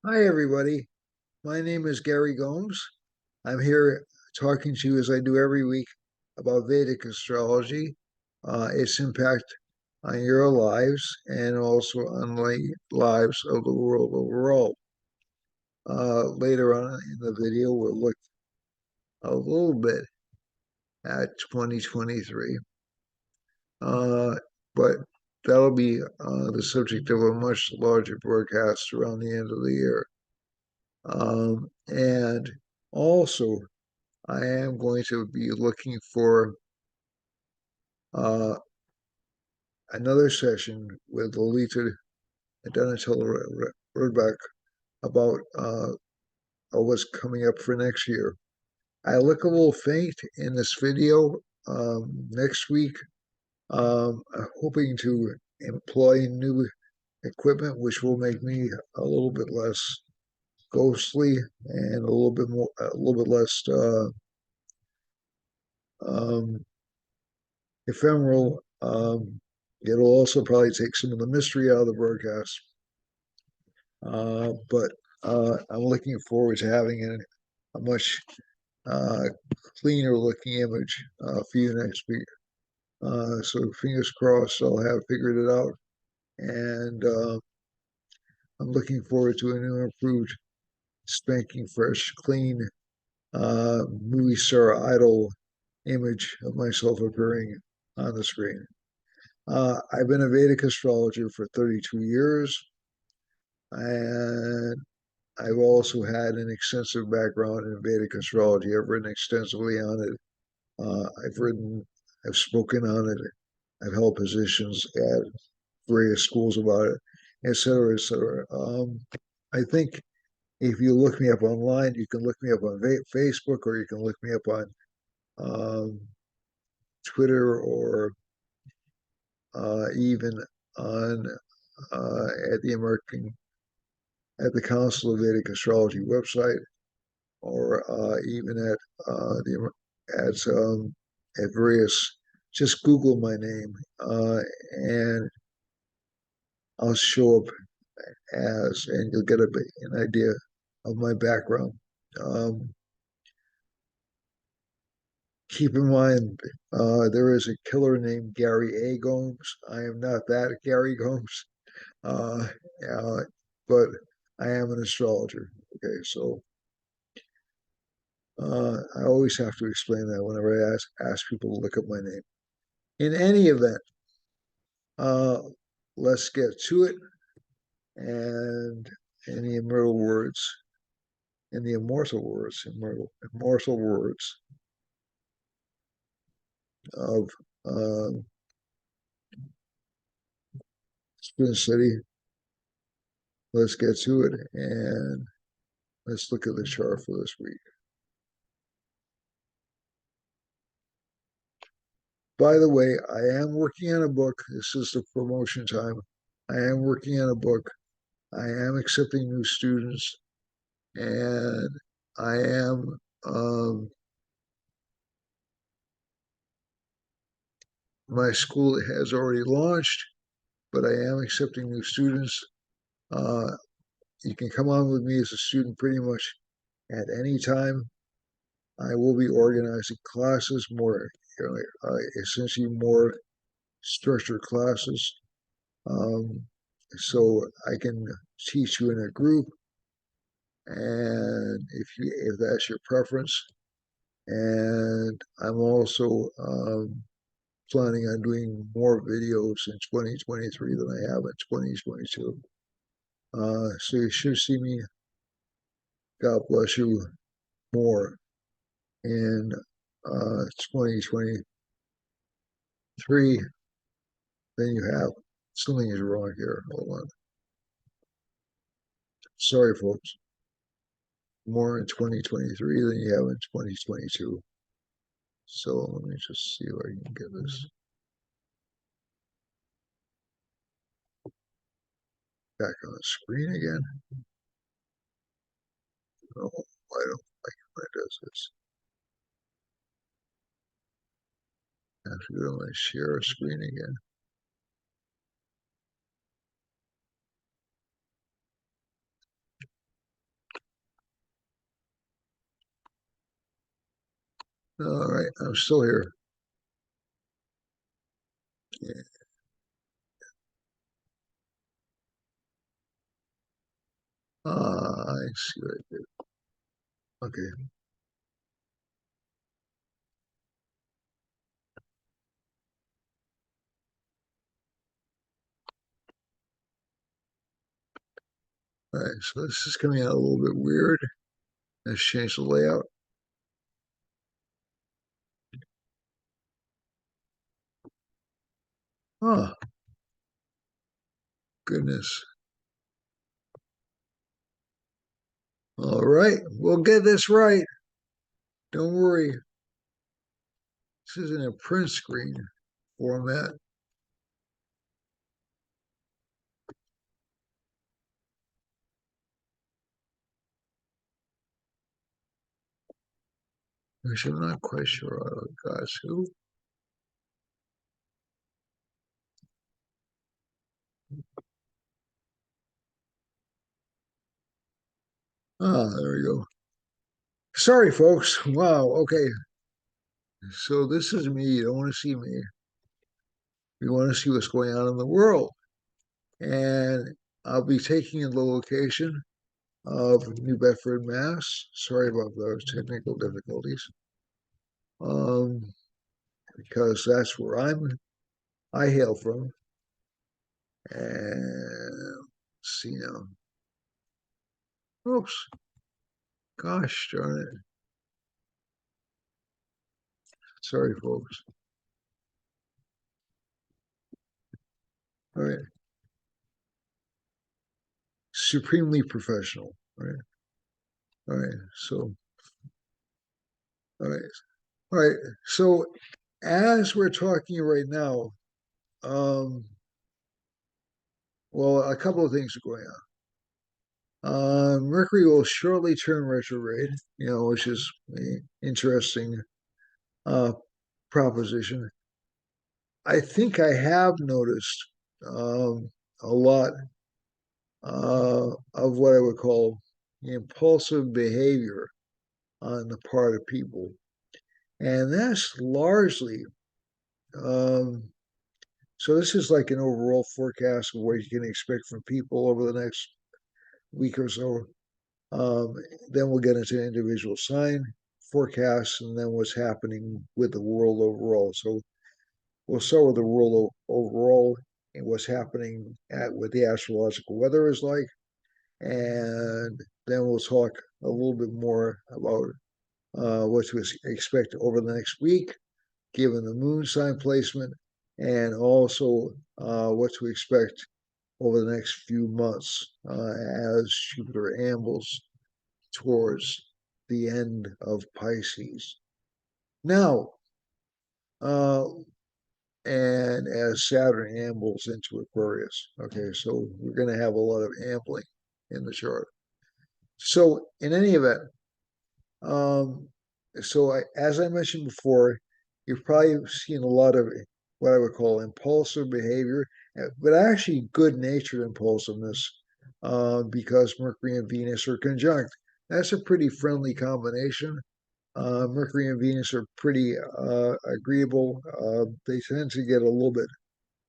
Hi, everybody. My name is Gary Gomes. I'm here talking to you as I do every week about Vedic astrology, its impact on your lives, and also on the lives of the world overall. Later on in the video, we'll look a little bit at 2023, but that'll be the subject of a much larger broadcast around the end of the year. And also, I am going to be looking for uh, another session with Lolita and Donatella Rudback about what's coming up for next year. I look a little faint in this video next week. I'm hoping to employ new equipment, which will make me a little bit less ghostly and a little bit less um, ephemeral. It'll also probably take some of the mystery out of the broadcast. But I'm looking forward to having a much uh, cleaner looking image for you next week. So fingers crossed, I'll have figured it out. And I'm looking forward to a new, improved, spanking fresh, clean movie star idol image of myself appearing on the screen. I've been a Vedic astrologer for 32 years, and I've also had an extensive background in Vedic astrology. I've written extensively on it. I've spoken on it. I've held positions at various schools about it, et cetera, et cetera. I think if you look me up online, you can look me up on Facebook, or you can look me up on um, Twitter, or even on at the Council of Vedic Astrology website, or even at various. Just Google my name, and I'll show up and you'll get an idea of my background. Um, Keep in mind, there is a killer named Gary A. Gomes. I am not that Gary Gomes, uh, uh, but I am an astrologer. Okay, so I always have to explain that whenever I ask people to look up my name. In any event, uh, let's get to it. And in the immortal words, immortal words of Spin City, let's get to it and let's look at the chart for this week. By the way, I am working on a book. This is the promotion time. I am working on a book. I am accepting new students, and I am my school has already launched, but I am accepting new students. Uh, you can come on with me as a student pretty much at any time. I will be organizing classes, essentially more structured classes, so I can teach you in a group, and if that's your preference. And I'm also planning on doing more videos in 2023 than I have in 2022. So you should see me, God bless you, more in 2023 than you have. Something is wrong here. Hold on. Sorry, folks. More in 2023 than you have in 2022. So let me just see if I can get this back on the screen again. Oh, I don't like when it does this. I have to go to my share screen again. All right, I'm still here. Yeah. I see what I did. Okay. All right, so this is coming out a little bit weird. Let's change the layout. Oh, goodness. All right, we'll get this right. Don't worry. This isn't a print screen format. Which I'm not quite sure how it got to. Ah, there we go. Sorry, folks. Wow. Okay. So this is me. You don't want to see me. We want to see what's going on in the world. And I'll be taking in the location of New Bedford, Mass. Sorry about those technical difficulties. Um, because that's where I hail from. And let's see now. Oops. Gosh darn it. Sorry, folks. All right. Supremely professional. All right. All right. So, all right. All right. So, as we're talking right now, um, well, a couple of things are going on. Mercury will shortly turn retrograde, which is an interesting uh, proposition. I think I have noticed a lot of what I would call impulsive behavior on the part of people. And that's largely, um, so this is like an overall forecast of what you can expect from people over the next week or so. Um, then we'll get into individual sign forecasts and then what's happening with the world overall. So we'll start with the world overall and what's happening at what the astrological weather is like. And then we'll talk a little bit more about what to expect over the next week, given the moon sign placement, and also what to expect over the next few months as Jupiter ambles towards the end of Pisces. Now, uh, and as Saturn ambles into Aquarius. Okay, so we're going to have a lot of ambling in the chart. So, in any event, um, as I mentioned before, you've probably seen a lot of what I would call impulsive behavior, but actually good natured impulsiveness because Mercury and Venus are conjunct. That's a pretty friendly combination. Mercury and Venus are pretty agreeable. They tend to get a little bit,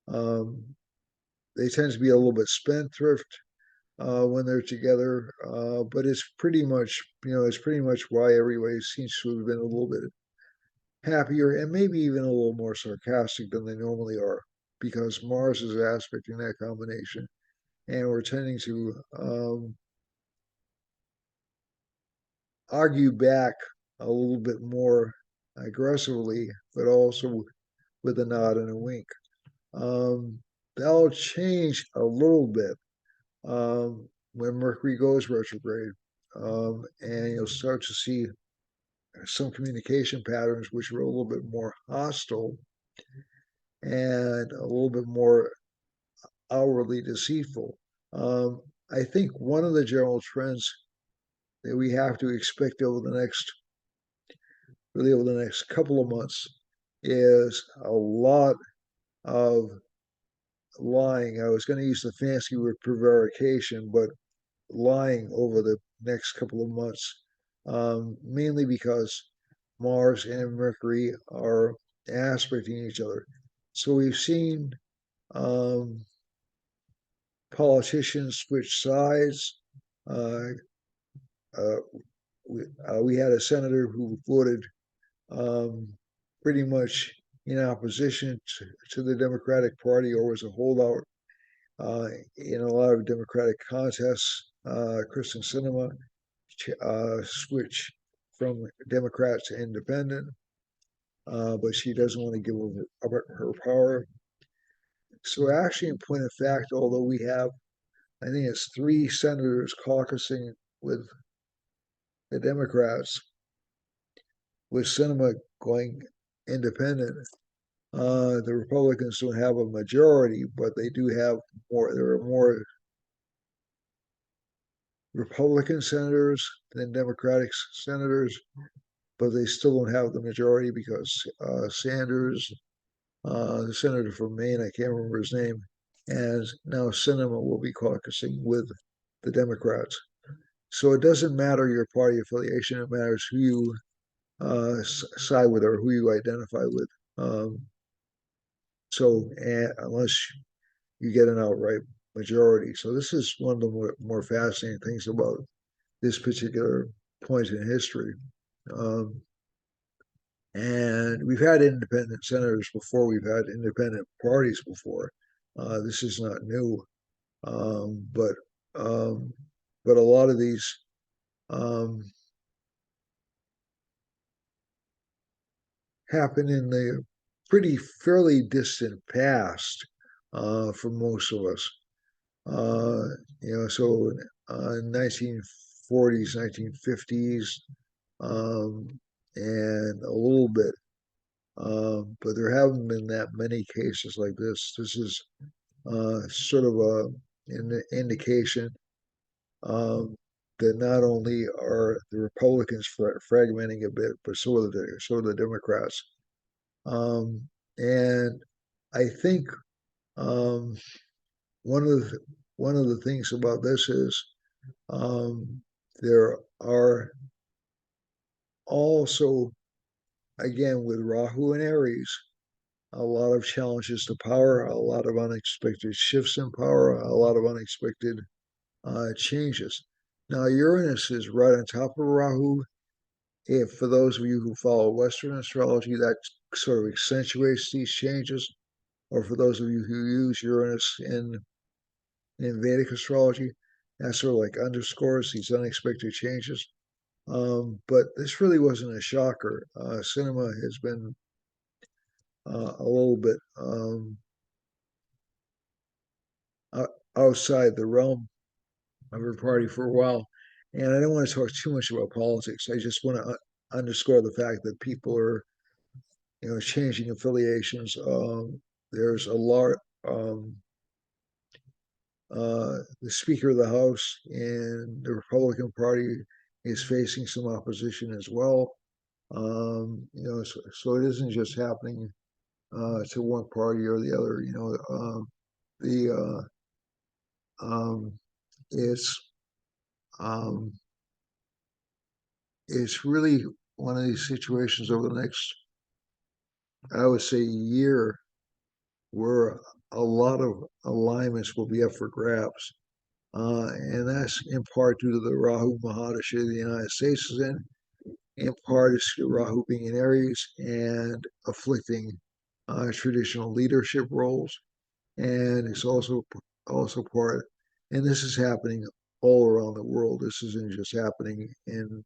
um, they tend to be a little bit spendthrift when they're together. But it's pretty much why everybody seems to have been a little bit happier and maybe even a little more sarcastic than they normally are because Mars is aspecting that combination. And we're tending to argue back a little bit more aggressively, but also with a nod and a wink. That'll change a little bit when Mercury goes retrograde, and you'll start to see some communication patterns which are a little bit more hostile and a little bit more outwardly deceitful. Um, I think one of the general trends that we have to expect really over the next couple of months is a lot of lying. I was going to use the fancy word prevarication, but lying over the next couple of months, mainly because Mars and Mercury are aspecting each other. So we've seen um, politicians switch sides. Uh, uh, we had a senator who voted um, pretty much in opposition to the Democratic Party or was a holdout uh, in a lot of Democratic contests. Kristen Sinema switched from Democrat to independent, but she doesn't want to give up her power. So, actually, in point of fact, although we have, I think it's three senators caucusing with the Democrats, with Sinema going independent, the Republicans don't have a majority, but they do have more. There are more Republican senators than Democratic senators, but they still don't have the majority because Sanders, the senator from Maine, I can't remember his name, and now Sinema will be caucusing with the Democrats. So it doesn't matter your party affiliation; it matters who you side with or who you identify with. So unless you get an outright majority, so this is one of the more fascinating things about this particular point in history. Um, and we've had independent senators before. We've had independent parties before. This is not new, um, but um, but a lot of these um, happen in the pretty fairly distant past for most of us. Uh, so 1940s, 1950s, and a little bit. But there haven't been that many cases like this. This is sort of an indication um, that not only are the Republicans fragmenting a bit, but so are the Democrats. Um, and I think um, one of the one of the things about this is um, there are also, again, with Rahu and Aries, a lot of challenges to power, a lot of unexpected shifts in power, a lot of unexpected changes. Now, Uranus is right on top of Rahu. If for those of you who follow Western astrology, that sort of accentuates these changes, or for those of you who use Uranus in Vedic astrology, that sort of like underscores these unexpected changes. But this really wasn't a shocker. Cinema has been a little bit outside the realm of her party for a while. And I don't want to talk too much about politics. I just want to underscore the fact that people are, changing affiliations. There's a lot. Um, the Speaker of the House in the Republican Party is facing some opposition as well. So it isn't just happening to one party or the other. The um, it's um, it's really one of these situations over the next, I would say, year where a lot of alignments will be up for grabs. And that's in part due to the Rahu Mahadasha the United States is in part is Rahu being in Aries and afflicting traditional leadership roles. And it's also part, and this is happening all around the world. This isn't just happening in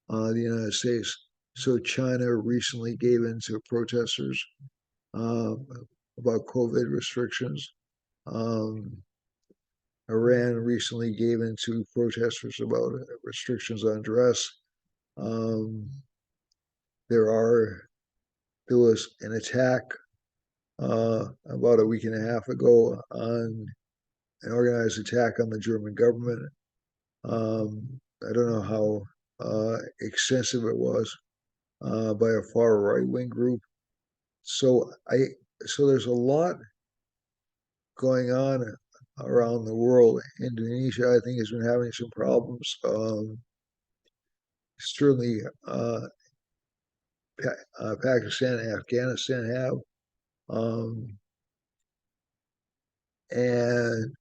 the United States. So China recently gave in to protesters uh, about COVID restrictions. Um, Iran recently gave in to protesters about restrictions on dress. Um, there are there was an attack about a week and a half ago on an organized attack on the German government. I don't know how extensive it was by a far right wing group. So so there's a lot going on around the world. Indonesia, I think, has been having some problems. Certainly, Pakistan and Afghanistan have. Um, and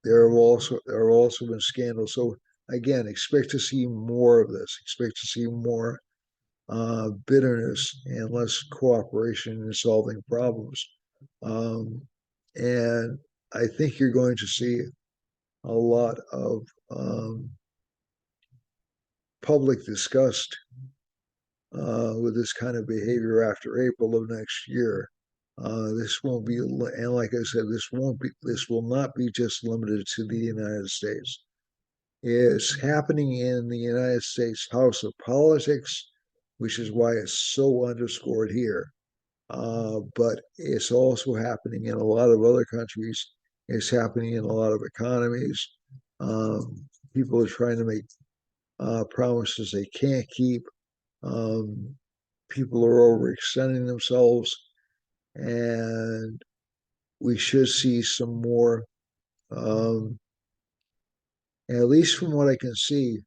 there have also been scandals. So again, expect to see more of this. Expect to see more bitterness and less cooperation in solving problems. Um, and I think you're going to see a lot of public disgust with this kind of behavior after April of next year. This won't be, and like I said, this will not be just limited to the United States. It's happening in the United States House of Politics, which is why it's so underscored here. But it's also happening in a lot of other countries. It's happening in a lot of economies. People are trying to make promises they can't keep. Um, People are overextending themselves, and we should see some more. At least from what I can see,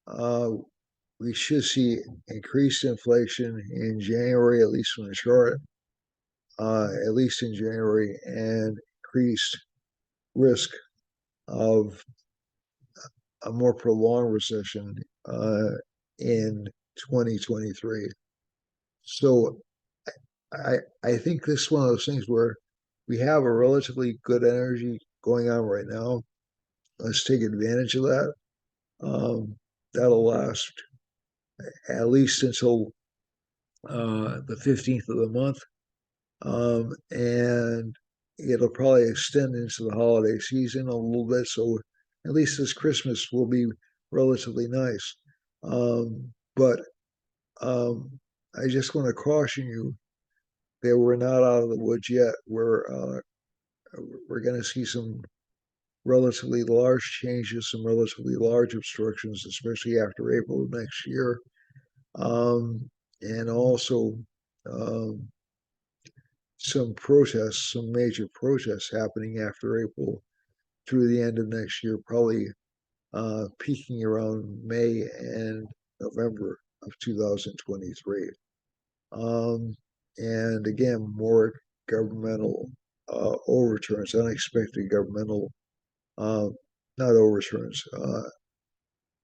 uh, we should see increased inflation in January, at least from the chart, at least in January, and increased risk of a more prolonged recession in 2023. So I think this is one of those things where we have a relatively good energy going on right now. Let's take advantage of that. That'll last at least until the 15th of the month. And it'll probably extend into the holiday season a little bit. So at least this Christmas will be relatively nice. But I just want to caution you that we're not out of the woods yet. We're going to see some relatively large changes, some relatively large obstructions, especially after April of next year. And also um, some major protests happening after April through the end of next year, probably peaking around May and November of 2023. Um, and again, more governmental overturns, unexpected governmental, uh, not overturns,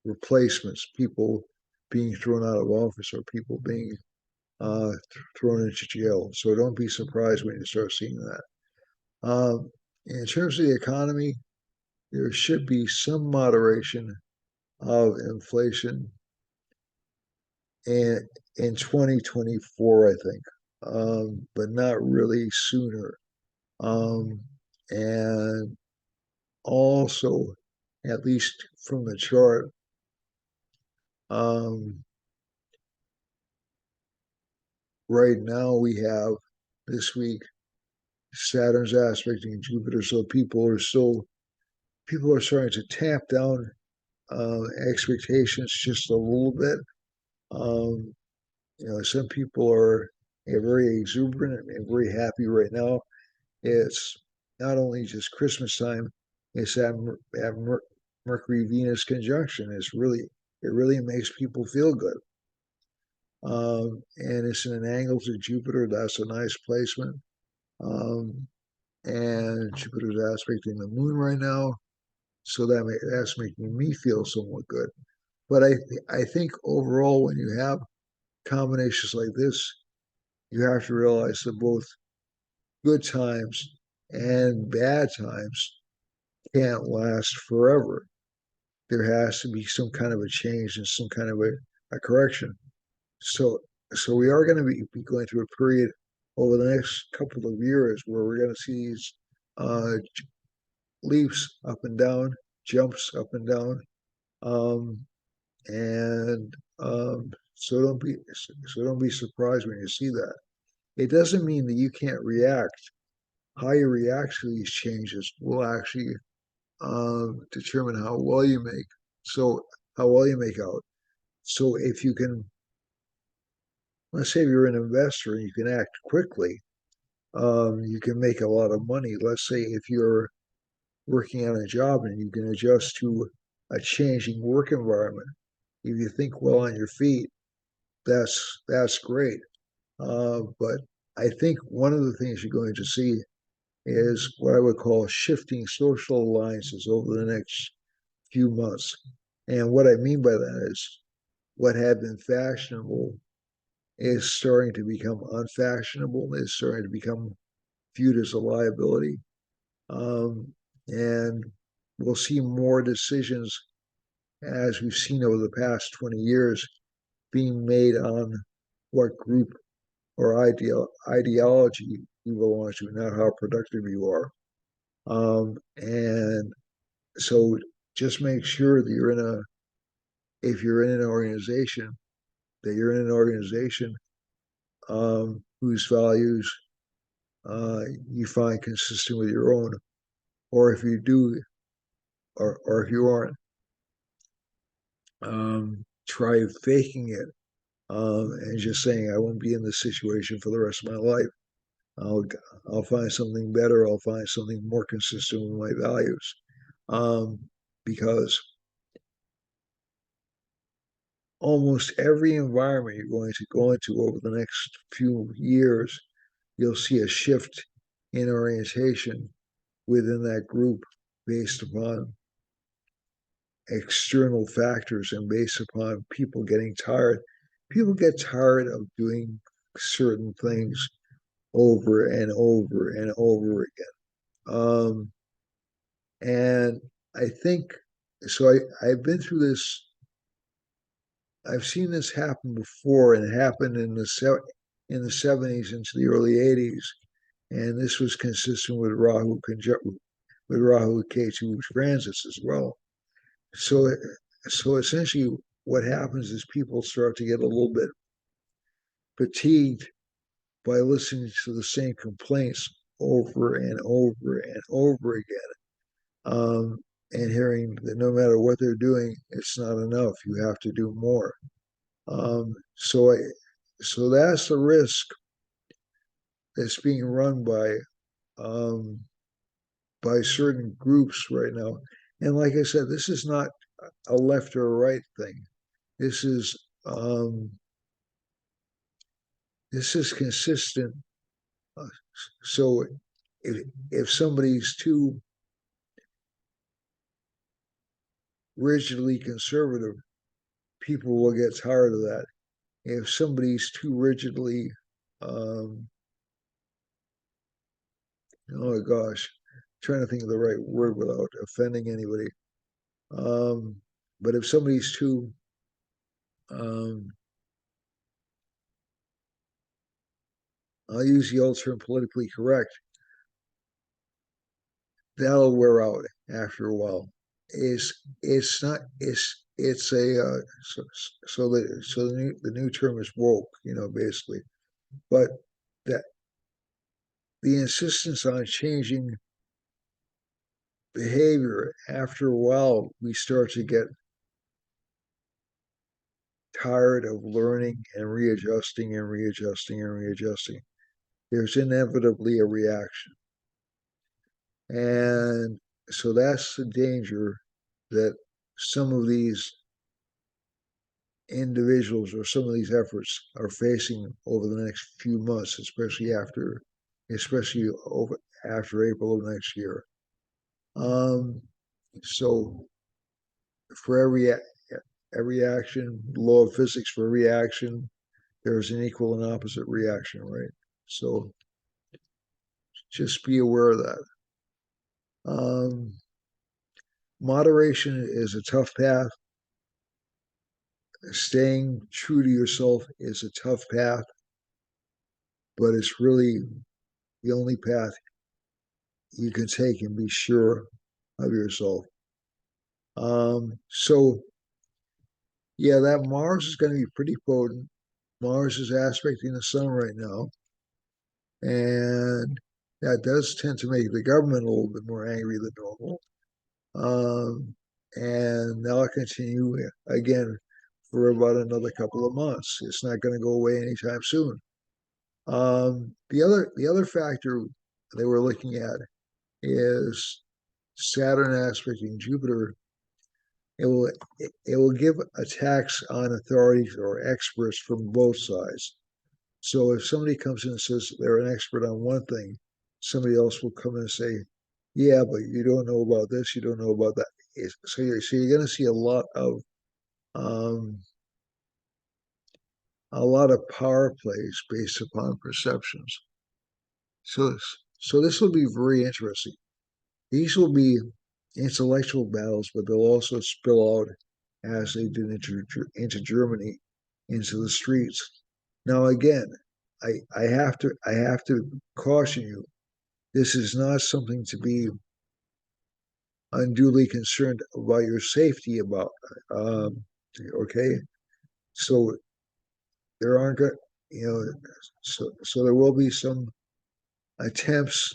replacements, people being thrown out of office or people being thrown into jail. So don't be surprised when you start seeing that. In terms of the economy, there should be some moderation of inflation in 2024, I think, but not really sooner. Um, and also, at least from the chart, um, right now we have this week Saturn's aspecting Jupiter, so people are starting to tamp down expectations just a little bit. Um, some people are very exuberant and very happy right now. It's not only just Christmas time; it's that Mercury Venus conjunction. It really makes people feel good. And it's in an angle to Jupiter. That's a nice placement. Um, and Jupiter's aspecting the moon right now, so that's making me feel somewhat good. But I think overall, when you have combinations like this, you have to realize that both good times and bad times can't last forever. There has to be some kind of a change and some kind of a correction. So so we are going to be going through a period over the next couple of years where we're going to see these uh, leaps up and down, jumps up and down, um, and so don't be surprised when you see that. It doesn't mean that you can't react. How you react to these changes will actually determine how well you make. So how well you make out. So if you can, let's say you're an investor and you can act quickly, you can make a lot of money. Let's say if you're working on a job and you can adjust to a changing work environment, if you think well on your feet, that's great. But I think one of the things you're going to see is what I would call shifting social alliances over the next few months. And what I mean by that is what had been fashionable is starting to become unfashionable, is starting to become viewed as a liability. Um, and we'll see more decisions, as we've seen over the past 20 years, being made on what group or ideology you belong to, not how productive you are. And so just make sure that if you're in an organization, that you're in an organization whose values you find consistent with your own, or if you do, or if you aren't, try faking it and just saying, I won't be in this situation for the rest of my life. I'll I'll find something better. I'll find something more consistent with my values, um, because almost every environment you're going to go into over the next few years, you'll see a shift in orientation within that group based upon external factors and based upon people getting tired. People get tired of doing certain things over and over and over again. And I think so. I've been through this. I've seen this happen before, and it happened in the 70s into the early 80s, and this was consistent with Rahu Ketu transits as well. So so essentially, what happens is people start to get a little bit fatigued by listening to the same complaints over and over and over again, and hearing that no matter what they're doing, it's not enough. You have to do more. Um, so I, so that's the risk that's being run um, by certain groups right now. And like I said, this is not a left or a right thing. This is um, this is consistent. Uh, so if somebody's too rigidly conservative, people will get tired of that. If somebody's too rigidly, um, oh gosh, trying to think of the right word without offending anybody. Um, but if somebody's too, um, I'll use the old term politically correct, that'll wear out after a while. It's not it's a so the new term is woke, basically. But that the insistence on changing behavior after a while, we start to get tired of learning and readjusting and readjusting and readjusting. There's inevitably a reaction. And so that's the danger that some of these individuals or some of these efforts are facing over the next few months, especially over after April of next year. So for every action, law of physics, for every action, there's an equal and opposite reaction, right? So just be aware of that. Um, Moderation is a tough path. Staying true to yourself is a tough path, but it's really the only path you can take and be sure of yourself. So yeah, that Mars is going to be pretty potent. Mars is aspecting the sun right now, and that does tend to make the government a little bit more angry than normal. And that'll continue again for about another couple of months. It's not going to go away anytime soon. The other factor they were looking at is Saturn aspecting Jupiter it will it will give attacks on authorities or experts from both sides. So if somebody comes in and says they're an expert on one thing, somebody else will come in and say, "Yeah, but you don't know about this, you don't know about that." So you're going to see um, a lot of power plays based upon perceptions. So so this will be very interesting. These will be intellectual battles, but they'll also spill out as they did into Germany, into the streets. Now, again, I have to caution you. This is not something to be unduly concerned about your safety about. Um, okay, so there aren't, you know, so there will be some attempts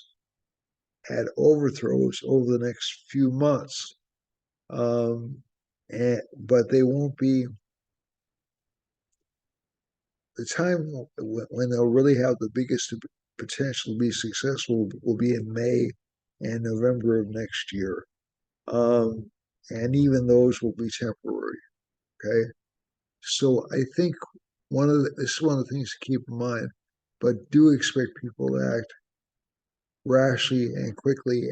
at overthrows over the next few months, but they won't be the time when they'll really have the biggest potential to be successful will be in May and November of next year. Um, and even those will be temporary. Okay. So I think this is one of the things to keep in mind, but do expect people to act rashly and quickly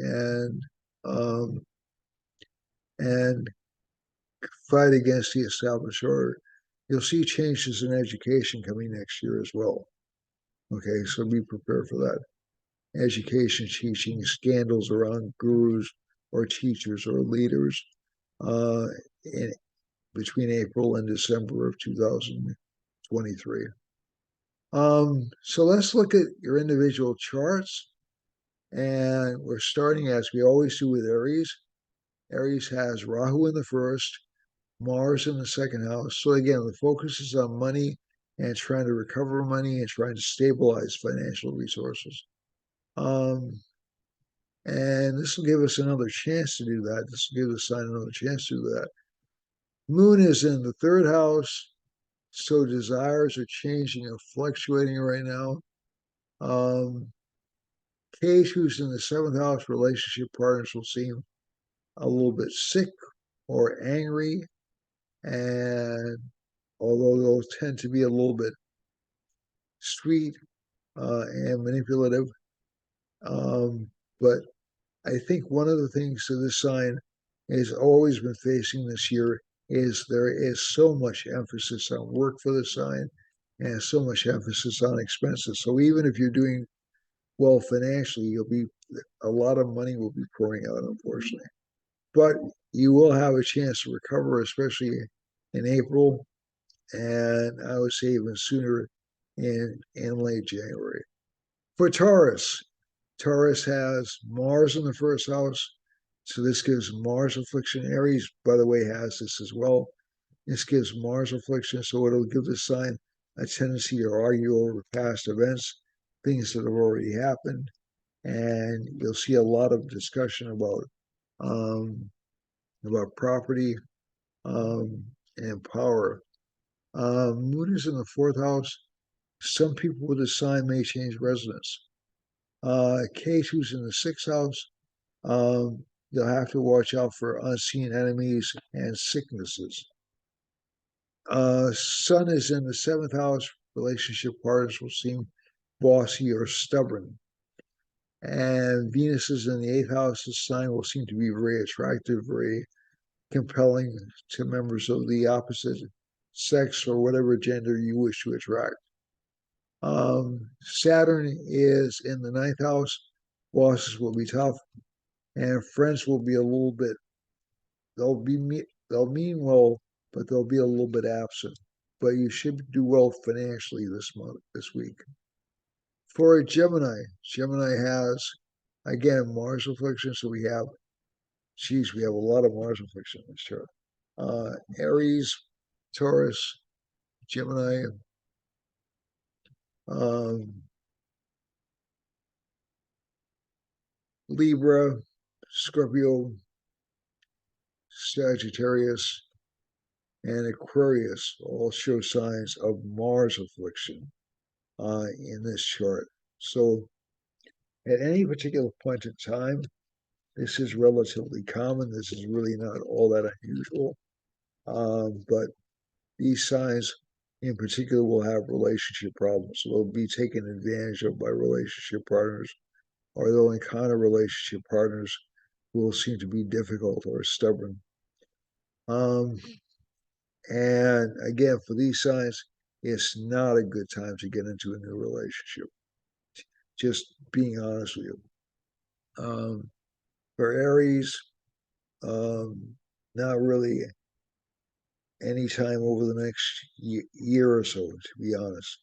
um, and fight against the established order. You'll see changes in education coming next year as well. Okay, so be prepared for that. Education, teaching, scandals around gurus or teachers or leaders uh, in, between April and December of 2023. So let's look at your individual charts. And we're starting as we always do with Aries. Aries has Rahu in the first, Mars in the second house. So again, the focus is on money and trying to recover money and trying to stabilize financial resources. Um, and this will give us another chance to do that. This will give the sign another chance to do that. Moon is in the third house, so desires are changing and fluctuating right now. Cage, who's in the seventh house, relationship partners will seem a little bit sick or angry, and although those tend to be a little bit sweet and manipulative, but I think one of the things that this sign has always been facing this year is there is so much emphasis on work for the sign and so much emphasis on expenses. So even if you're doing well financially, you'll be a lot of money will be pouring out, unfortunately. But you will have a chance to recover, especially in April, and I would say even sooner in late January. For Taurus, Taurus has Mars in the first house, so this gives Mars affliction. Aries, by the way, has this as well. This gives Mars affliction, so it'll give the sign a tendency to argue over past events, things that have already happened, and you'll see a lot of discussion um, about property and power. Moon is in the fourth house. Some people with this sign may change residence. K2's in the sixth house. You'll have to watch out for unseen enemies and sicknesses. Sun is in the seventh house. Relationship partners will seem bossy or stubborn. And Venus is in the eighth house. The sign will seem to be very attractive, very compelling to members of the opposite sex or whatever gender you wish to attract. Saturn is in the ninth house. Bosses will be tough, and friends will be a little bit. They'll mean well, but they'll be a little bit absent. But you should do well financially this week. For Gemini, Gemini has again Mars affliction, so we have we have a lot of Mars affliction in this chart. Aries, Taurus, Gemini, um, Libra, Scorpio, Sagittarius, and Aquarius all show signs of Mars affliction in this chart. So at any particular point in time, This is relatively common. This is really not all that unusual. But these signs in particular will have relationship problems. They'll be taken advantage of by relationship partners, or they'll encounter relationship partners who will seem to be difficult or stubborn. Um, and again, for these signs, it's not a good time to get into a new relationship. Just being honest with you. For Aries, um, not really any time over the next year or so, to be honest.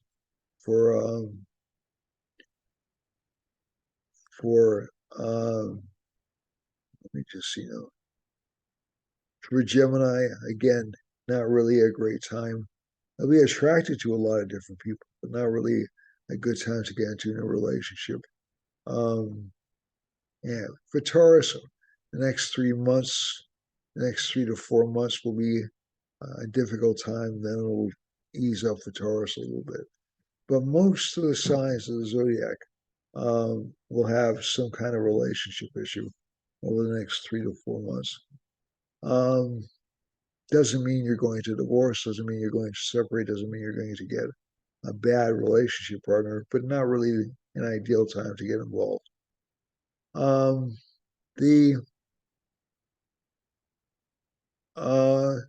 For for let me just see now. For Gemini, again, not really a great time. I'll be attracted to a lot of different people, but not really a good time to get into a relationship. Um, yeah, for Taurus, the next 3 months, the next 3 to 4 months will be a difficult time. Then it will ease up for Taurus a little bit. But most of the signs of the zodiac will have some kind of relationship issue over the next 3 to 4 months. Um, doesn't mean you're going to divorce, doesn't mean you're going to separate, doesn't mean you're going to get a bad relationship partner, but not really an ideal time to get involved. The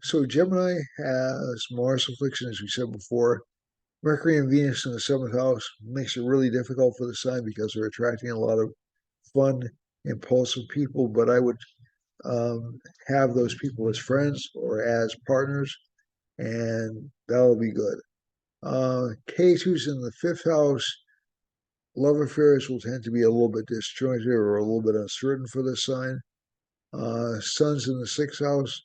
So Gemini has Mars affliction, as we said before. Mercury and Venus in the seventh house makes it really difficult for the sign because they're attracting a lot of fun, impulsive people. But I would have those people as friends or as partners, and that'll be good. K2's in the fifth house. Love affairs will tend to be a little bit disjointed or a little bit uncertain for this sign. Sun's in the sixth house,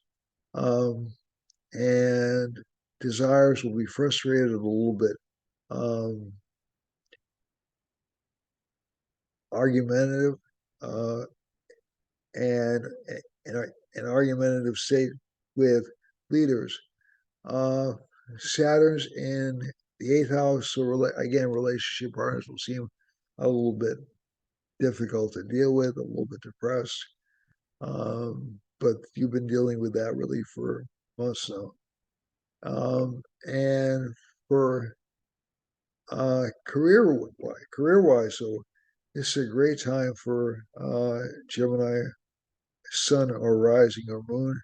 and desires will be frustrated a little bit. Um, Argumentative, uh, and an argumentative state with leaders. Uh, Saturn's in the eighth house, so again, relationship partners will seem a little bit difficult to deal with, a little bit depressed. But you've been dealing with that really for months now. And for career wise, so this is a great time for Gemini, Sun or rising or moon,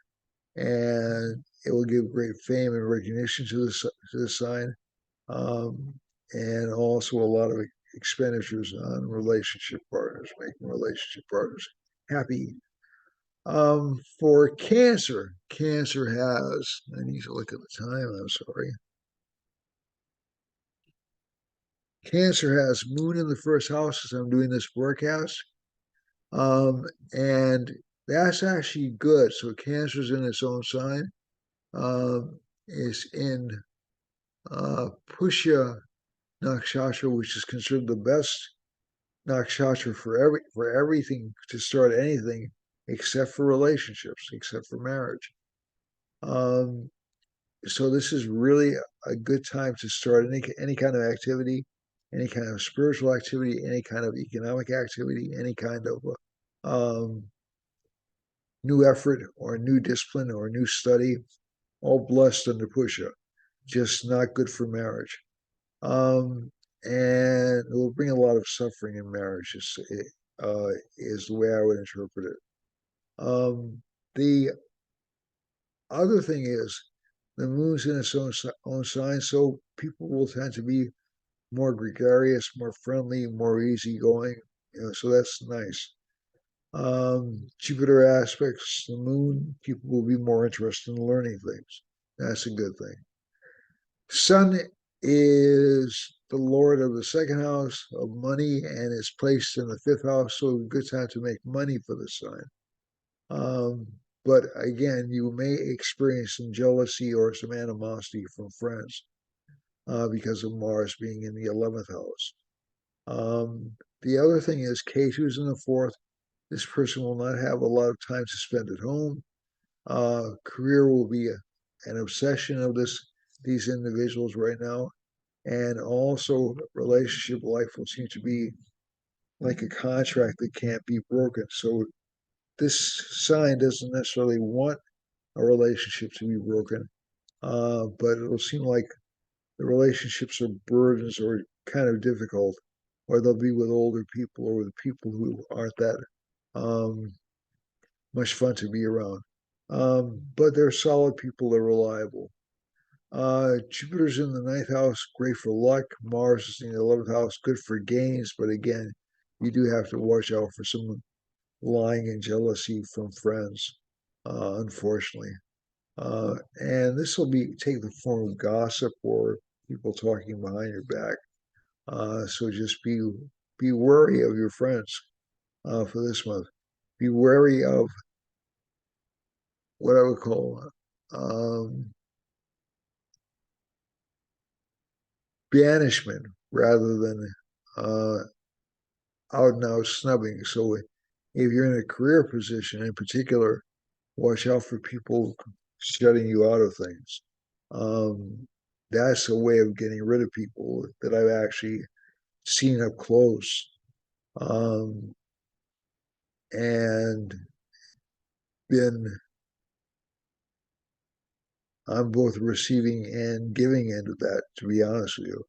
and it will give great fame and recognition to the sign, um, and also a lot of expenditures on relationship partners, making relationship partners happy. For Cancer, Cancer has, I need to look at the time, I'm sorry. Cancer has Moon in the first house as I'm doing this forecast. And that's actually good. So Cancer's in its own sign. Is in Pushya Nakshatra, which is considered the best nakshatra for everything to start anything except for relationships, except for marriage. Um, so this is really a good time to start any kind of activity, any kind of spiritual activity, any kind of economic activity, any kind of um, new effort or new discipline or new study, all blessed under Pusha, just not good for marriage. Um, and it will bring a lot of suffering in marriage, is the way I would interpret it. The other thing is the moon's in its own sign, so people will tend to be more gregarious, more friendly, more easygoing. So that's nice. Jupiter aspects the moon, people will be more interested in learning things. That's a good thing. Sun is the lord of the second house of money and is placed in the fifth house, so a good time to make money for the sign. But again, you may experience some jealousy or some animosity from friends because of Mars being in the 11th house. The other thing is K2's in the fourth. This person will not have a lot of time to spend at home. Career will be an obsession of these individuals right now. And also relationship life will seem to be like a contract that can't be broken. So this sign doesn't necessarily want a relationship to be broken, but it'll seem like the relationships are burdens or kind of difficult, or they'll be with older people or with people who aren't that um, much fun to be around. But they're solid people, they're reliable. Jupiter's in the ninth house, great for luck. Mars is in the 11th house, good for gains. But again, you do have to watch out for some lying and jealousy from friends, unfortunately. And this will be take the form of gossip or people talking behind your back. So just be wary of your friends for this month. Be wary of what I would call um, banishment rather than uh, out and out snubbing. So if you're in a career position in particular, watch out for people shutting you out of things. Um, that's a way of getting rid of people that I've actually seen up close. Um, and been on both receiving and giving end of that, to be honest with you.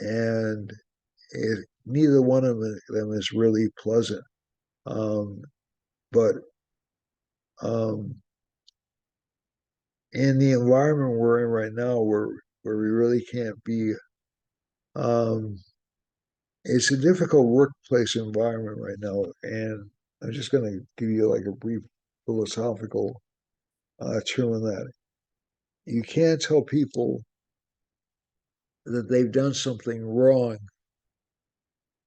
And neither one of them is really pleasant. Um, but um, in the environment we're in right now, where we really can't be, um, it's a difficult workplace environment right now. And I'm just going to give you like a brief philosophical term on that. You can't tell people that they've done something wrong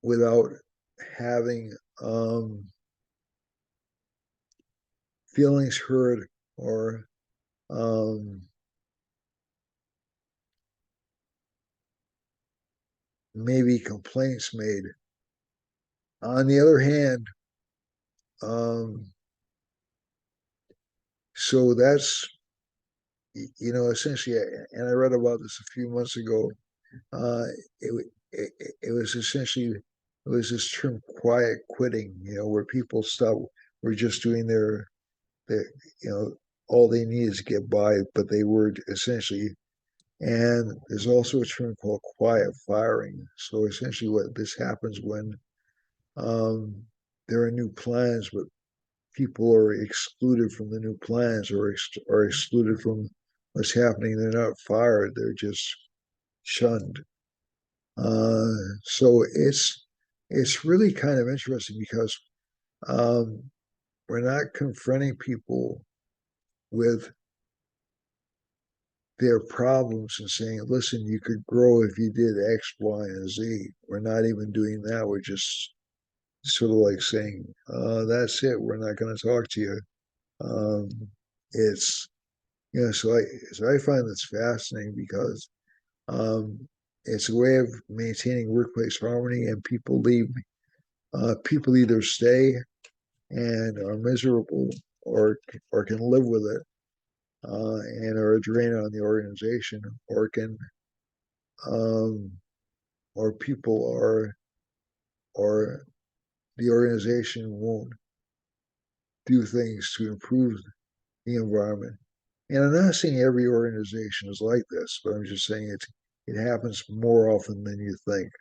without having feelings hurt or um, maybe complaints made. On the other hand, um, so that's essentially, and I read about this a few months ago. Uh, it was essentially it was this term quiet quitting, where people stop were just doing their all they need is to get by, but they were essentially. And there's also a term called quiet firing. So essentially, what this happens when um, there are new plans, but people are excluded from the new plans or are excluded from what's happening. They're not fired; they're just shunned. Uh, so it's really kind of interesting because um, we're not confronting people with their problems and saying, listen, you could grow if you did X, Y, and Z. We're not even doing that. We're just sort of like saying, that's it. We're not going to talk to you. Um, it's, so I find this fascinating because um, it's a way of maintaining workplace harmony and people leave, people either stay and are miserable or can live with it and are a drain on the organization or can um, or people are or the organization won't do things to improve the environment. And I'm not saying every organization is like this, but I'm just saying it happens more often than you think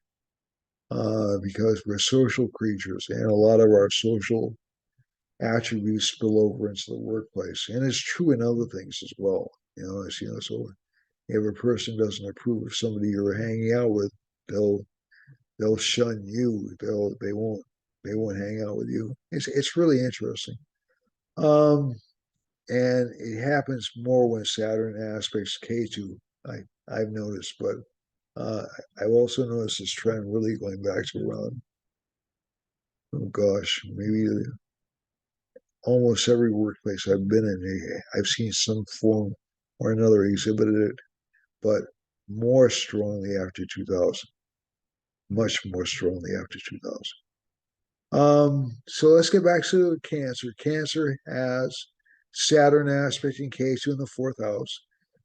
because we're social creatures, and a lot of our social attributes spill over into the workplace, and it's true in other things as well. So if a person doesn't approve of somebody you're hanging out with, they'll they'll shun you. They won't hang out with you. It's really interesting. Um, and it happens more when Saturn aspects K2. I I've noticed, but uh, I've also noticed this trend really going back to around oh gosh, maybe almost every workplace I've been in, I've seen some form or another exhibited it, but more strongly after 2000, much more strongly after 2000. So let's get back to Cancer. Cancer has Saturn aspect in K2 in the fourth house.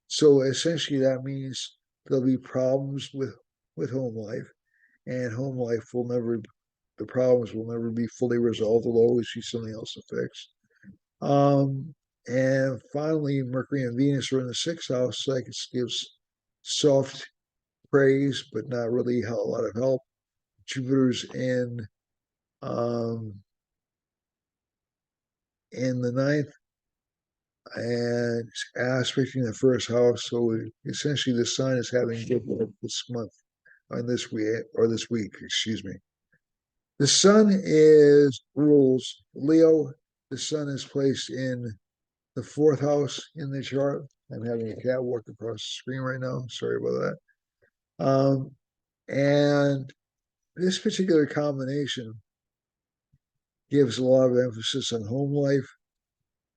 So essentially, that means there'll be problems with home life, and home life will never the problems will never be fully resolved. There'll always be something else to fix. Um, and finally, Mercury and Venus are in the sixth house, so that gives soft praise, but not really a lot of help. Jupiter's um, in the ninth and aspecting the first house. So essentially, the sign is having good luck this month, on this week, or this week, excuse me. The sun is rules Leo. The sun is placed in the fourth house in the chart. I'm having a cat walk across the screen right now. Sorry about that. And this particular combination gives a lot of emphasis on home life,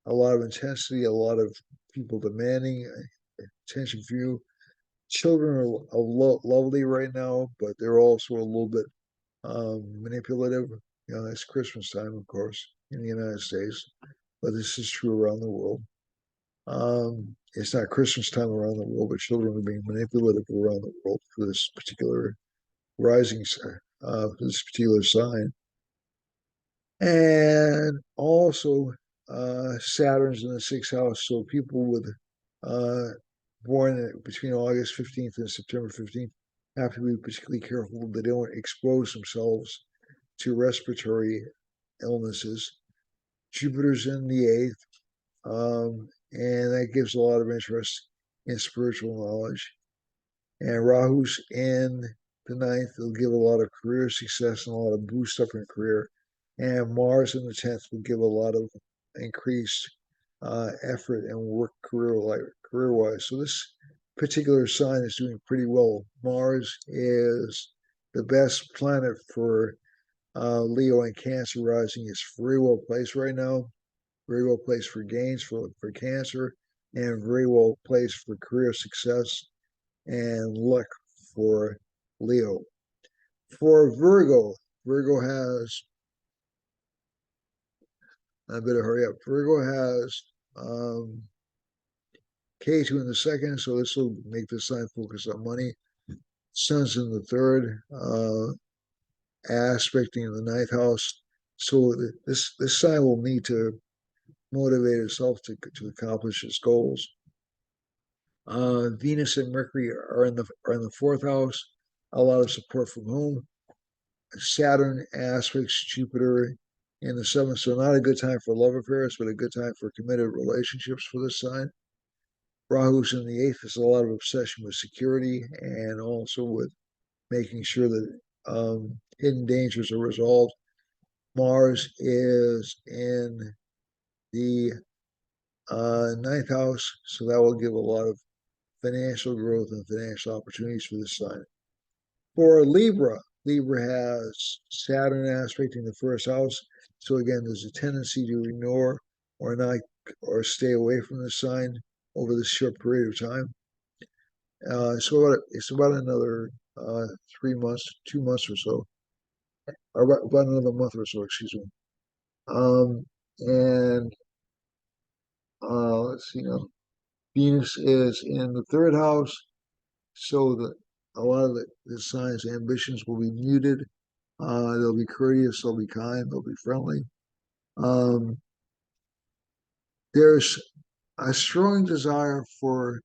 a lot of intensity, a lot of people demanding attention for you. Children are lovely right now, but they're also a little bit manipulative. You know, it's Christmas time, of course, in the United States, but this is true around the world. It's not Christmas time around the world, but children are being manipulative around the world for this particular rising, for this particular sign. And also, Saturn's in the sixth house, so people with uh, born between August 15th and September 15th have to be particularly careful they don't expose themselves to respiratory illnesses. Jupiter's in the eighth, and that gives a lot of interest in spiritual knowledge. And Rahu's in the ninth, will give a lot of career success and a lot of boost up in career. And Mars in the 10th will give a lot of increased effort and work career wise. So this particular sign is doing pretty well. Mars is the best planet for Leo and Cancer rising. It's very well placed right now, very well placed for gains for Cancer, and very well placed for career success and luck for Leo. For Virgo, Virgo has, I better hurry up. Virgo has K2 in the second, so this will make the sign focus on money. Sun's in the third, aspecting in the ninth house. So this sign will need to motivate itself to accomplish its goals. Venus and Mercury are in the fourth house. A lot of support from home. Saturn aspects Jupiter in the seventh, so not a good time for love affairs, but a good time for committed relationships for this sign. Rahu's in the eighth. There's a lot of obsession with security and also with making sure that hidden dangers are resolved. Mars is in the ninth house, so that will give a lot of financial growth and financial opportunities for this sign. For Libra, Libra has Saturn aspecting the first house. So again, there's a tendency to ignore or not or stay away from the sign over this short period of time. So it's about another 3 months, 2 months or so, or about another month or so, excuse me. And let's see now. Venus is in the third house, so that a lot of the sign's ambitions will be muted. They'll be courteous, they'll be kind, they'll be friendly. Um, there's a strong desire for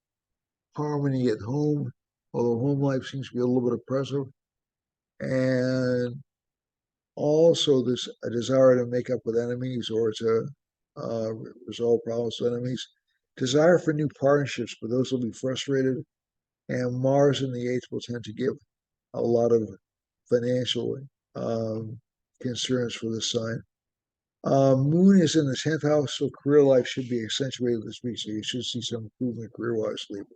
harmony at home, although home life seems to be a little bit oppressive. And also, there's a desire to make up with enemies or to resolve problems with enemies. Desire for new partnerships, but those will be frustrated. And Mars in the eighth will tend to give a lot of financial concerns for this sign. Moon is in the 10th house, so career life should be accentuated this week. So you should see some improvement career-wise, Libra.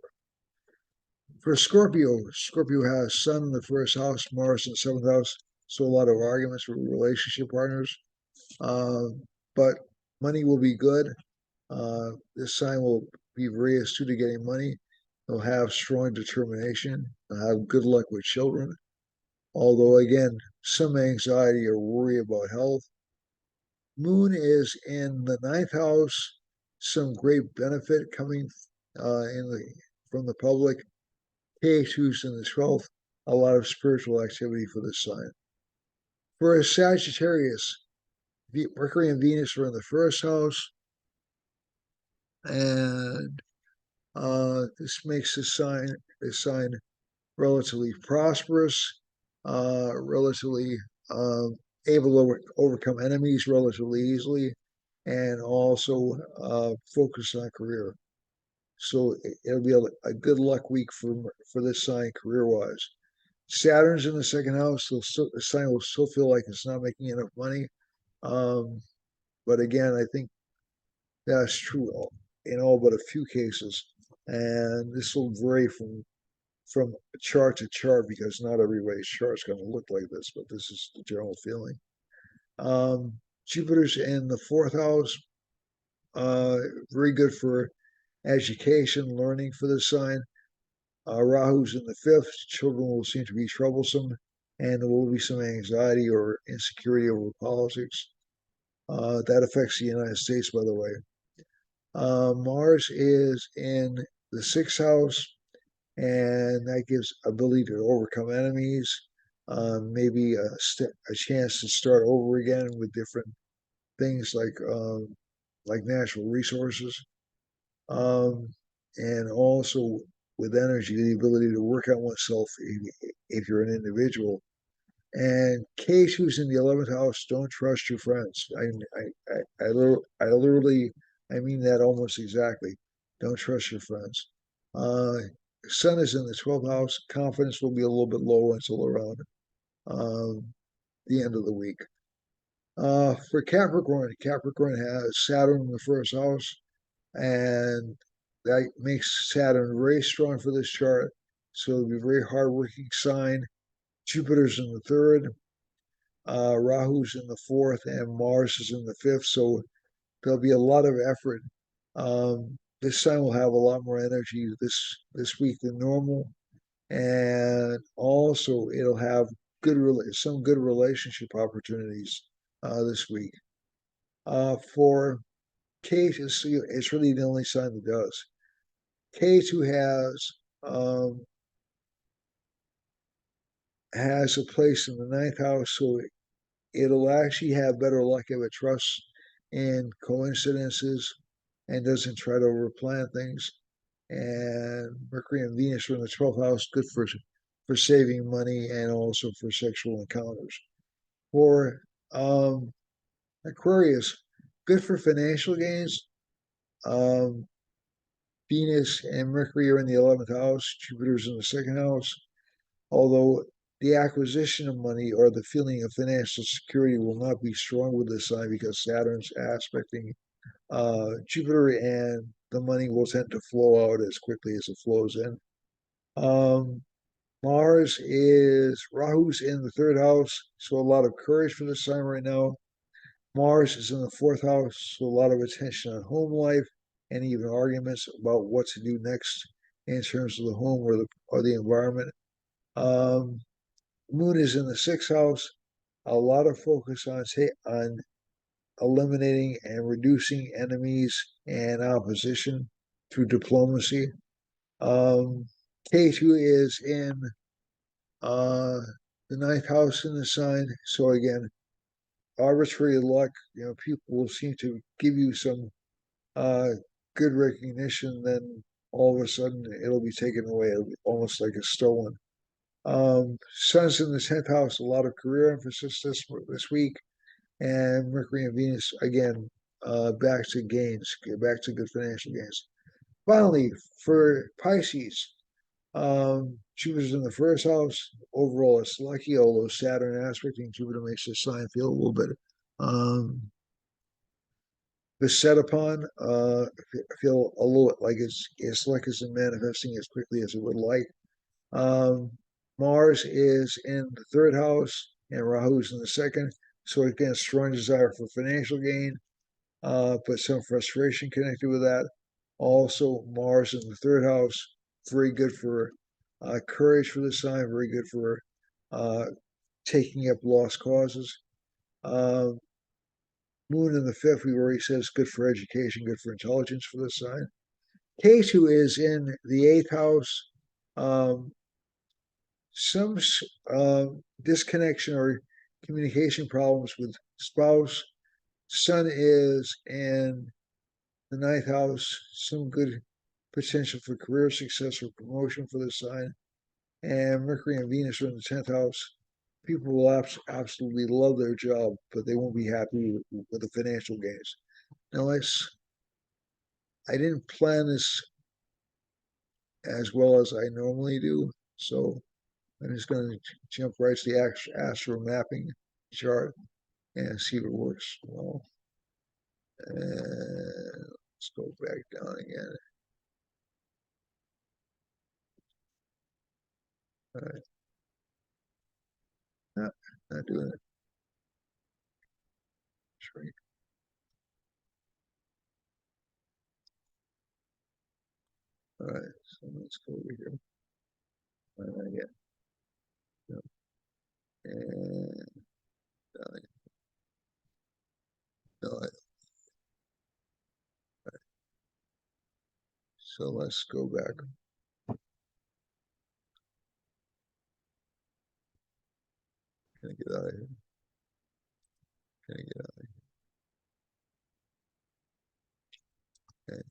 For Scorpio, Scorpio has Sun in the first house, Mars in the seventh house. So a lot of arguments with relationship partners. But money will be good. This sign will be very astute at getting money. They'll have strong determination. They'll have good luck with children. Although, again, some anxiety or worry about health. Moon is in the ninth house. Some great benefit coming from the public. K2's in the 12th. A lot of spiritual activity for this sign. For a Sagittarius, Mercury and Venus are in the first house, and this makes the sign relatively prosperous, relatively able to overcome enemies relatively easily, and also focus on career. So it'll be a good luck week for this sign career wise. Saturn's in the second house, so the sign will still feel like it's not making enough money. Um, but again, I think that's true in all but a few cases, and this will vary from chart to chart because not everybody's chart is going to look like this, but this is the general feeling. Jupiter's in the fourth house, uh, very good for education, learning for this sign. Rahu's in the fifth. Children will seem to be troublesome, and there will be some anxiety or insecurity over politics. That affects the United States, by the way. Mars is in the sixth house, and that gives ability to overcome enemies, maybe a chance to start over again with different things like natural resources, um, and also with energy, the ability to work on oneself if you're an individual. And Kate, who's in the 11th house, don't trust your friends. I literally, I mean that almost exactly. Don't trust your friends. Uh, Sun is in the 12th house. Confidence will be a little bit low until around um, the end of the week. For Capricorn, Capricorn has Saturn in the first house, and that makes Saturn very strong for this chart. So it'll be a very hardworking sign. Jupiter's in the third, Rahu's in the fourth, and Mars is in the fifth. So there'll be a lot of effort. This sign will have a lot more energy this week than normal, and also it'll have some good relationship opportunities this week. For Kate, it's really the only sign that does. Kate, who has a place in the ninth house, so it'll actually have better luck if it trusts in coincidences and doesn't try to overplan things. And Mercury and Venus are in the 12th house, good for saving money and also for sexual encounters. For Aquarius, good for financial gains. Um, Venus and Mercury are in the 11th house, Jupiter's in the second house. Although the acquisition of money or the feeling of financial security will not be strong with this sign because Saturn's aspecting Jupiter, and the money will tend to flow out as quickly as it flows in. Um, Rahu's in the third house, so a lot of courage for the sign right now. Mars is in the fourth house, so a lot of attention on home life and even arguments about what to do next in terms of the home or the environment. Um, Moon is in the sixth house, a lot of focus on eliminating and reducing enemies and opposition through diplomacy. K2 is in uh, the ninth house in the sign. So again, arbitrary luck. People will seem to give you some uh, good recognition, then all of a sudden it'll be taken away. It'll be almost like it's stolen. Sun's in the 10th house, a lot of career emphasis this week, and Mercury and Venus again back to gains, back to good financial gains. Finally, for Pisces, Jupiter's in the first house. Overall, it's lucky, although Saturn aspecting Jupiter makes the sign feel a little bit um, beset upon. Feel a little like its luck isn't manifesting as quickly as it would like. Um, Mars is in the third house, and Rahu's in the second. So again, strong desire for financial gain, but some frustration connected with that. Also, Mars in the third house, very good for courage for the sign, very good for uh, taking up lost causes. Um, Moon in the fifth, we've already said, is good for education, good for intelligence for the sign. K2 is in the eighth house. Um, some disconnection or communication problems with spouse. Sun is in the ninth house, some good potential for career success or promotion for the sign. And Mercury and Venus are in the 10th house. People will absolutely love their job, but they won't be happy with the financial gains. Now, I didn't plan this as well as I normally do, so I'm just going to jump right to the astro mapping chart and see if it works well. And let's go back down again. All right. Not doing it. Shrink. All right, so let's go over here. Yeah. No. And no, so let's go back. Can I get out of here? Can I get out of here? Okay.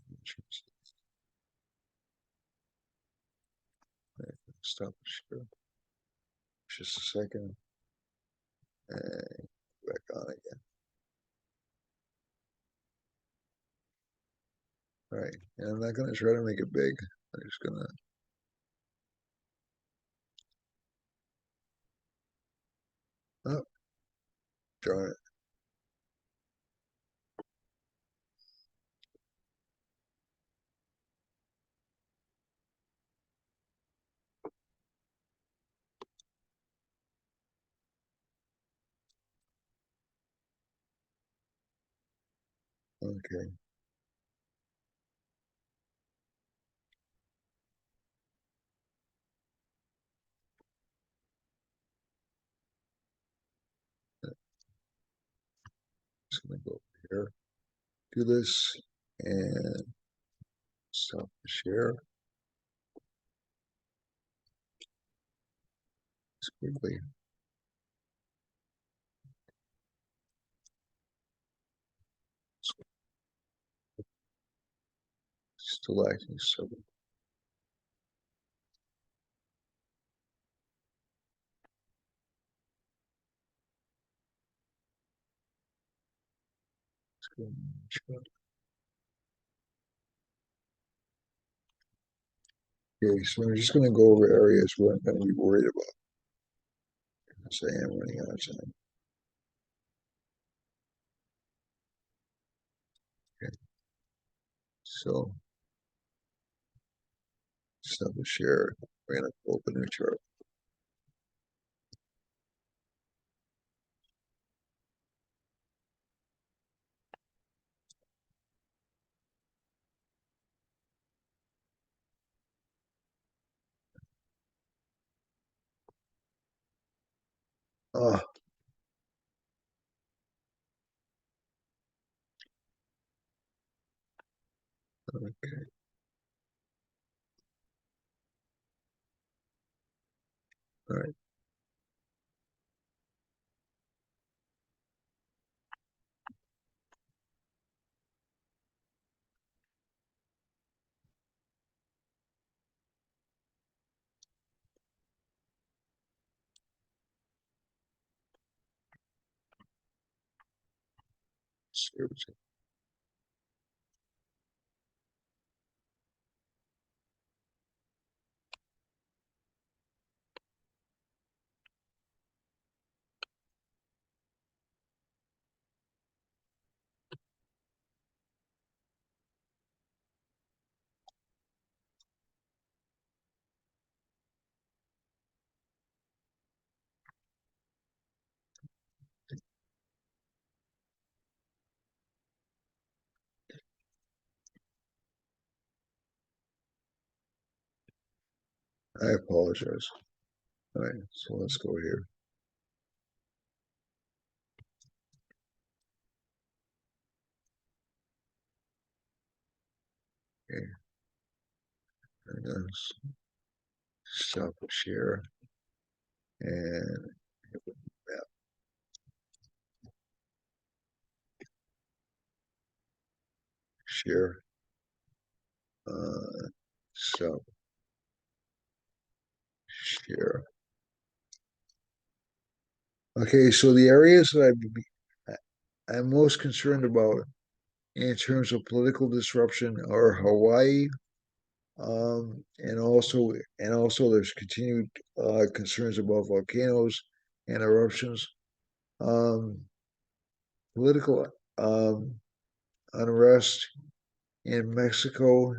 Right, stop the share. Just a second. And back on again. All right, and I'm not going to try to make it big. I'm just going to. Oh, darn it. Okay. Just going to go over here, do this, and stop the share. Just quickly. Still acting stubborn. Okay, so I'm just going to go over areas where I'm going to be worried about, because I am running out of time. Okay, so stop the share. We're going to open the chart. Ah, okay. All right. Seriously. I apologize. All right, so let's go here. Okay, and then stop the share and share. So share. Okay, so the areas that I'm most concerned about in terms of political disruption are Hawaii, and also there's continued concerns about volcanoes and eruptions, um, political um, unrest in Mexico,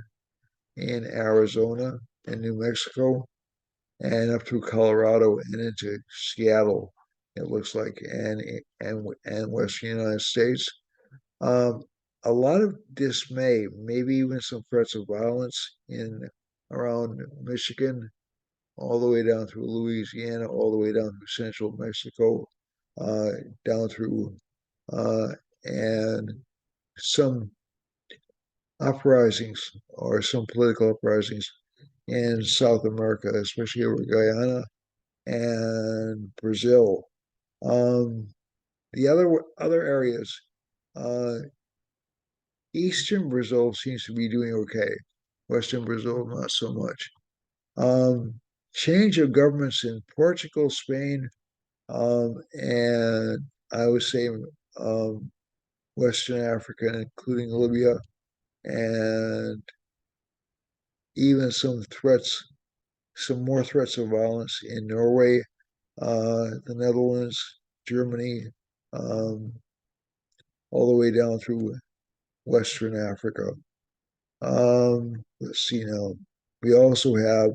in Arizona, and New Mexico, and up through Colorado and into Seattle. It looks like, and Western United States. Um, a lot of dismay, maybe even some threats of violence in around Michigan, all the way down through Louisiana, all the way down through central Mexico, uh, down through uh, and some uprisings or some political uprisings in South America, especially over Guyana and Brazil. Um, the other areas, uh, Eastern Brazil seems to be doing okay. Western Brazil, not so much. Um, Change of governments in Portugal, Spain, and I would say Western Africa, including Libya, and even some more threats of violence in Norway, the Netherlands, Germany, um, all the way down through Western Africa. Let's see now. We also have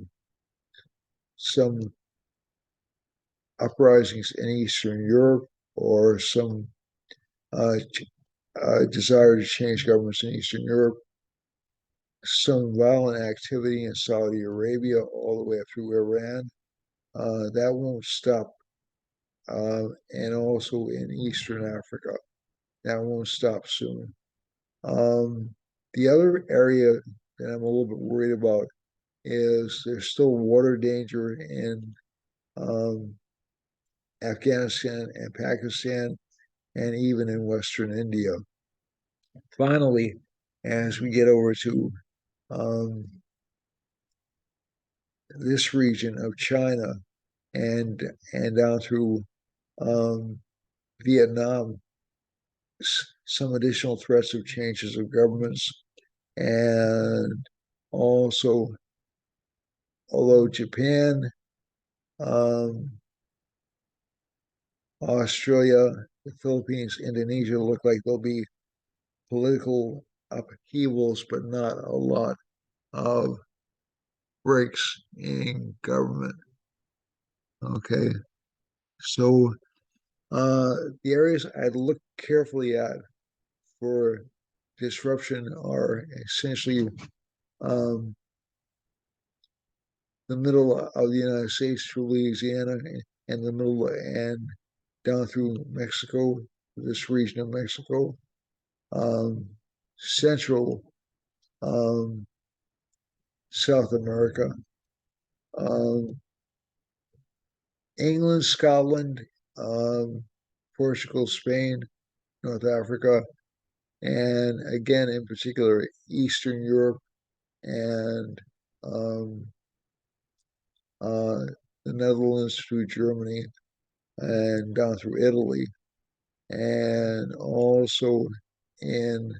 some uprisings in Eastern Europe, or some uh, desire to change governments in Eastern Europe, some violent activity in Saudi Arabia, all the way up through Iran. That won't stop. And also in Eastern Africa. That won't stop soon. Um, the other area that I'm a little bit worried about is there's still water danger in um, Afghanistan and Pakistan, and even in Western India. Finally, as we get over to um, this region of China and down through um, Vietnam, some additional threats of changes of governments, and also, although Japan, um, Australia, the Philippines, Indonesia look like there'll be political upheavals, but not a lot of breaks in government. Okay, so the areas I'd look carefully at for disruption are essentially um, the middle of the United States through Louisiana, and the middle and down through Mexico, this region of Mexico, um, central um, South America, um, England, Scotland, um, Portugal, Spain, North Africa, and again, in particular, Eastern Europe and um, uh, the Netherlands through Germany and down through Italy, and also in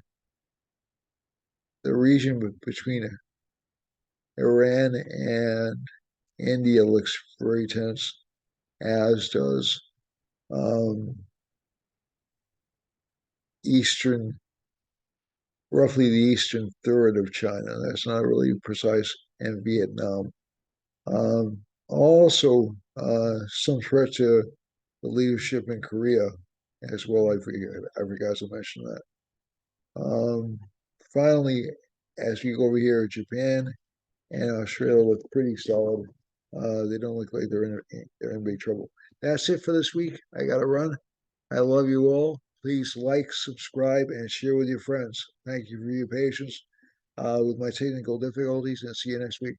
the region between Iran and India looks very tense, as does um, eastern, roughly the eastern third of China. That's not really precise, and Vietnam. Also, some threat to the leadership in Korea as well. I forgot to mention that. Um, Finally, as we go over here, Japan and Australia look pretty solid. They don't look like they're in big trouble. That's it for this week. I got to run. I love you all. Please like, subscribe, and share with your friends. Thank you for your patience with my technical difficulties, and see you next week.